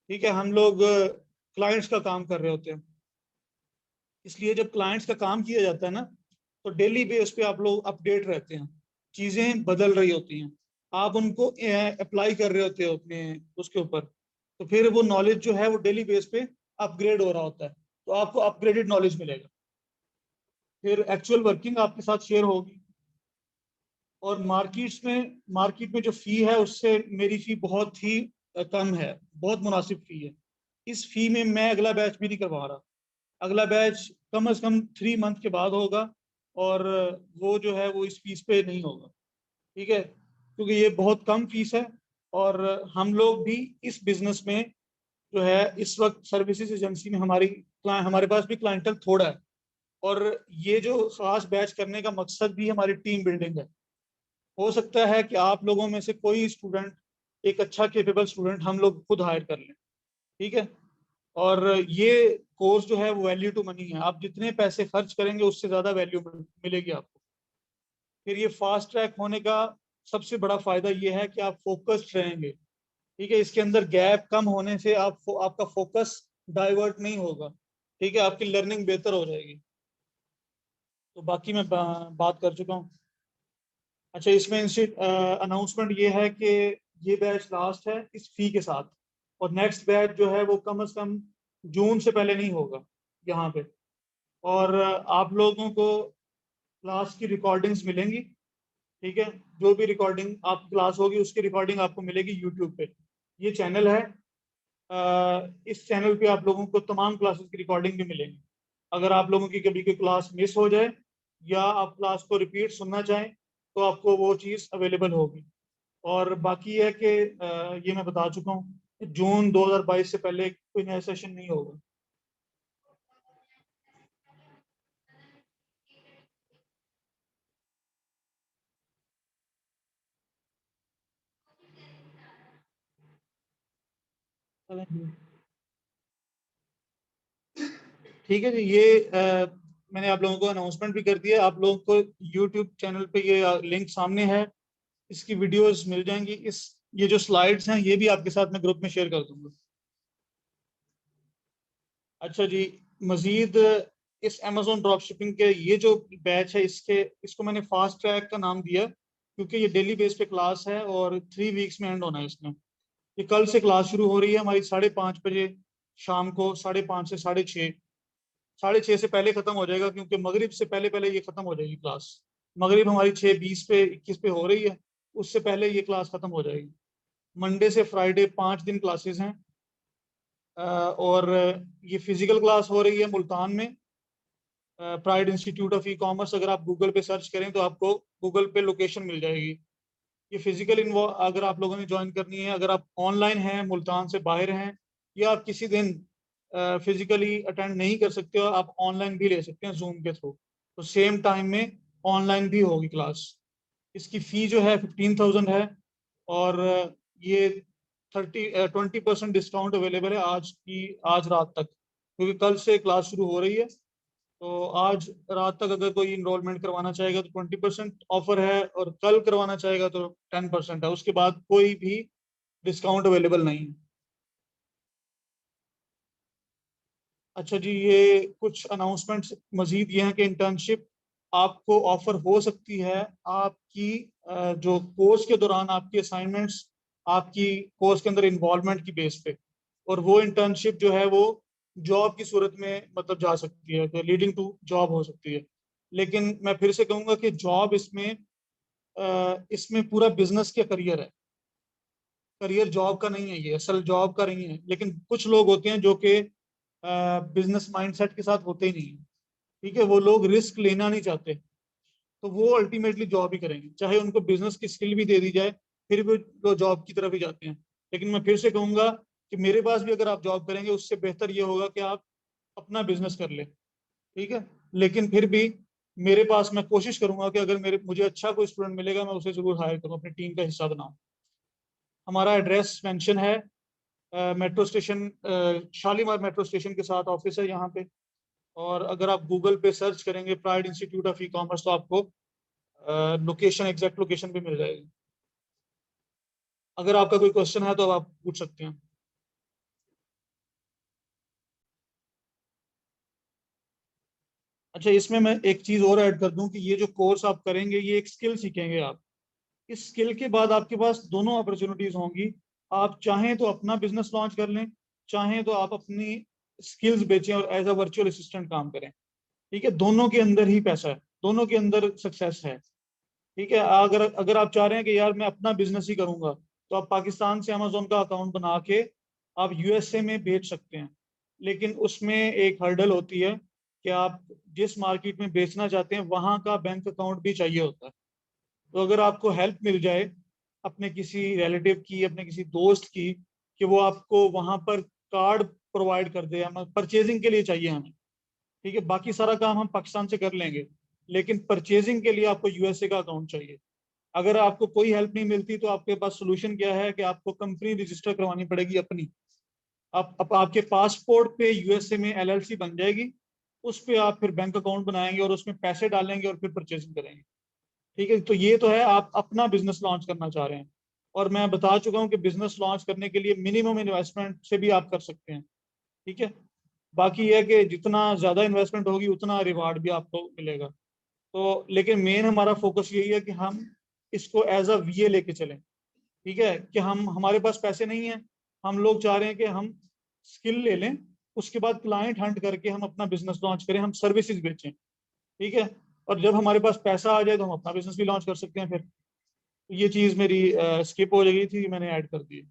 [SPEAKER 1] ठीक है, हम लोग क्लाइंट्स का काम कर रहे होते हैं। इसलिए जब क्लाइंट्स का काम किया जाता है ना, तो डेली बेस पे आप लोग अपडेट रहते हैं, चीजें बदल रही होती हैं, आप उनको अप्लाई कर रहे होते हो अपने उसके ऊपर, तो फिर वो नॉलेज जो है वो डेली बेस पे अपग्रेड हो रहा होता है, तो आपको अपग्रेडेड नॉलेज मिलेगा, फिर एक्चुअल वर्किंग आपके साथ शेयर होगी। और मार्केट में जो फी है उससे मेरी फी बहुत ही कम है, बहुत मुनासिब फी है। इस फी में मैं अगला बैच भी नहीं करवा रहा, अगला बैच कम से कम 3 मंथ के बाद होगा, और वो जो है वो इस फीस पे नहीं होगा, ठीक है, क्योंकि ये बहुत कम फीस है। और हम लोग भी इस बिजनेस में जो है इस वक्त सर्विसेज एजेंसी में हमारे पास भी क्लाइंटल थोड़ा है, और ये जो खास बैच करने का मकसद भी हमारी टीम बिल्डिंग है। हो सकता है कि आप लोगों में से कोई स्टूडेंट, एक अच्छा केपेबल स्टूडेंट हम लोग खुद हायर कर लें, ठीक है। और ये कोर्स जो है वो वैल्यू टू मनी है, आप जितने पैसे खर्च करेंगे उससे ज्यादा वैल्यू मिलेगी आपको। फिर ये फास्ट ट्रैक होने का सबसे बड़ा फायदा ये है कि आप फोकस्ड रहेंगे, ठीक है, इसके अंदर गैप कम होने से आपका फोकस डाइवर्ट नहीं होगा, ठीक है, आपकी लर्निंग बेहतर हो जाएगी। तो बाकी मैं बात कर चुका हूँ। अच्छा, इसमें अनाउंसमेंट ये है कि ये बैच लास्ट है इस फी के साथ, और नेक्स्ट बैच जो है वो कम से कम जून से पहले नहीं होगा यहाँ पे। और आप लोगों को क्लास की रिकॉर्डिंग्स मिलेंगी, ठीक है, जो भी रिकॉर्डिंग आप क्लास होगी उसकी रिकॉर्डिंग आपको मिलेगी यूट्यूब पे। ये चैनल है, इस चैनल पे आप लोगों को तमाम क्लासेस की रिकॉर्डिंग भी मिलेंगी। अगर आप लोगों की कभी कोई क्लास मिस हो जाए या आप क्लास को रिपीट सुनना चाहें तो आपको वो चीज़ अवेलेबल होगी। और बाकी है कि ये मैं बता चुका हूँ, जून 2022 से पहले कोई नया सेशन नहीं होगा। ठीक है जी, ये मैंने आप लोगों को अनाउंसमेंट भी कर दिया, आप लोगों को यूट्यूब चैनल पे ये लिंक सामने है, इसकी वीडियोस मिल जाएंगी। ये जो स्लाइड्स हैं ये भी आपके साथ मैं ग्रुप में शेयर कर दूंगा। अच्छा जी, मजीद इस अमेजोन ड्रॉप शिपिंग के ये जो बैच है, इसको मैंने फास्ट ट्रैक का नाम दिया क्योंकि ये डेली बेस पे क्लास है और 3 वीक्स में एंड होना है इसमें। ये कल से क्लास शुरू हो रही है हमारी 5:30 बजे शाम को, 5:30 से 6:30, 6:30 से पहले खत्म हो जाएगा क्योंकि मगरिब से पहले पहले ये खत्म हो जाएगी क्लास। मगरिब हमारी 6:20 पे 21 पे हो रही है, उससे पहले ये क्लास खत्म हो जाएगी। मंडे से फ्राइडे 5 दिन क्लासेस हैं। और ये फिजिकल क्लास हो रही है मुल्तान में, pride institute of e commerce. अगर आप गूगल पे सर्च करें तो आपको गूगल पे लोकेशन मिल जाएगी। ये फिजिकल अगर आप लोगों ने ज्वाइन करनी है, अगर आप ऑनलाइन हैं, मुल्तान से बाहर हैं, या आप किसी दिन फिजिकली अटेंड नहीं कर सकते हो, आप ऑनलाइन भी ले सकते हैं जूम के थ्रू, तो सेम टाइम में ऑनलाइन भी होगी क्लास। इसकी फ़ी जो है 15,000 है, और ये 20% डिस्काउंट अवेलेबल है आज रात तक, क्योंकि कल से क्लास शुरू हो रही है। तो आज रात तक अगर कोई इनरोलमेंट करवाना चाहेगा तो 20% ऑफर है, और कल करवाना चाहेगा तो 10% है, उसके बाद कोई भी डिस्काउंट अवेलेबल नहीं है। अच्छा जी, ये कुछ अनाउंसमेंट्स मजीद ये हैं कि इंटर्नशिप आपको ऑफर हो सकती है आपकी जो कोर्स के दौरान आपकी असाइनमेंट्स, आपकी कोर्स के अंदर इन्वॉल्वमेंट की बेस पे, और वो इंटर्नशिप जो है वो जॉब की सूरत में मतलब जा सकती है, तो लीडिंग टू जॉब हो सकती है। लेकिन मैं फिर से कहूंगा कि जॉब इसमें पूरा बिजनेस का करियर है, करियर जॉब का नहीं है, ये असल जॉब का नहीं है। लेकिन कुछ लोग होते हैं जो कि बिजनेस माइंडसेट के साथ होते ही नहीं है, ठीक है, वो लोग रिस्क लेना नहीं चाहते, तो वो अल्टीमेटली जॉब ही करेंगे, चाहे उनको बिजनेस की स्किल भी दे दी जाए, फिर भी वो जॉब की तरफ ही जाते हैं। लेकिन मैं फिर से कहूंगा कि मेरे पास भी अगर आप जॉब करेंगे उससे बेहतर ये होगा कि आप अपना बिजनेस कर ले, ठीक है। लेकिन फिर भी मेरे पास मैं कोशिश करूंगा कि अगर मुझे अच्छा कोई स्टूडेंट मिलेगा मैं उसे जरूर हायर करूँ, अपनी टीम का हिस्सा बनाऊं। हमारा एड्रेस मेंशन है, metro station, Shalimar metro station के साथ ऑफिस है यहाँ पे। और अगर आप गूगल पे सर्च करेंगे pride institute of e commerce तो आपको लोकेशन, एग्जैक्ट लोकेशन भी मिल जाएगी। अगर आपका कोई क्वेश्चन है तो आप पूछ सकते हैं। अच्छा, इसमें मैं एक चीज और ऐड कर दूं कि ये जो कोर्स आप करेंगे ये एक स्किल सीखेंगे आप। इस स्किल के बाद आपके पास दोनों अपॉर्चुनिटीज होंगी। आप चाहें तो अपना बिजनेस लॉन्च कर लें, चाहें तो आप अपनी स्किल्स बेचें और एज अ वर्चुअल असिस्टेंट काम करें। ठीक है, दोनों के अंदर ही पैसा है, दोनों के अंदर सक्सेस है। ठीक है, अगर अगर आप चाह रहे हैं कि यार मैं अपना बिजनेस ही करूंगा, तो आप पाकिस्तान से अमेजोन का अकाउंट बना के आप यूएसए में बेच सकते हैं। लेकिन उसमें एक हर्डल होती है कि आप जिस मार्केट में बेचना चाहते हैं वहां का बैंक अकाउंट भी चाहिए होता है। तो अगर आपको हेल्प मिल जाए अपने किसी रिलेटिव की, अपने किसी दोस्त की, कि वो आपको वहां पर कार्ड प्रोवाइड कर दे, हमें परचेजिंग के लिए चाहिए हमें, ठीक है, बाकी सारा काम हम पाकिस्तान से कर लेंगे, लेकिन परचेजिंग के लिए आपको यूएसए का अकाउंट चाहिए। अगर आपको कोई हेल्प नहीं मिलती तो आपके पास सोल्यूशन क्या है कि आपको कंपनी रजिस्टर करवानी पड़ेगी अपनी। आप आपके पासपोर्ट पे यूएसए में एलएलसी बन जाएगी, उस पे आप फिर बैंक अकाउंट बनाएंगे और उसमें पैसे डालेंगे और फिर परचेजिंग करेंगे। ठीक है, तो ये तो है, आप अपना बिजनेस लॉन्च करना चाह रहे हैं। और मैं बता चुका हूँ कि बिजनेस लॉन्च करने के लिए मिनिमम इन्वेस्टमेंट से भी आप कर सकते हैं। ठीक है, बाकी यह है कि जितना ज्यादा इन्वेस्टमेंट होगी उतना रिवार्ड भी आपको मिलेगा। तो लेकिन मेन हमारा फोकस यही है कि हम इसको एज अ वीए लेके चलें। ठीक है, कि हम हमारे पास पैसे नहीं है, हम लोग चाह रहे हैं कि हम स्किल ले लें, उसके बाद क्लाइंट हंट करके हम अपना बिजनेस लॉन्च करें, हम सर्विसेज बेचें। ठीक है, और जब हमारे पास पैसा आ जाए तो हम अपना बिजनेस भी लॉन्च कर सकते हैं फिर। ये चीज मेरी स्किप हो गई थी, मैंने ऐड कर दी।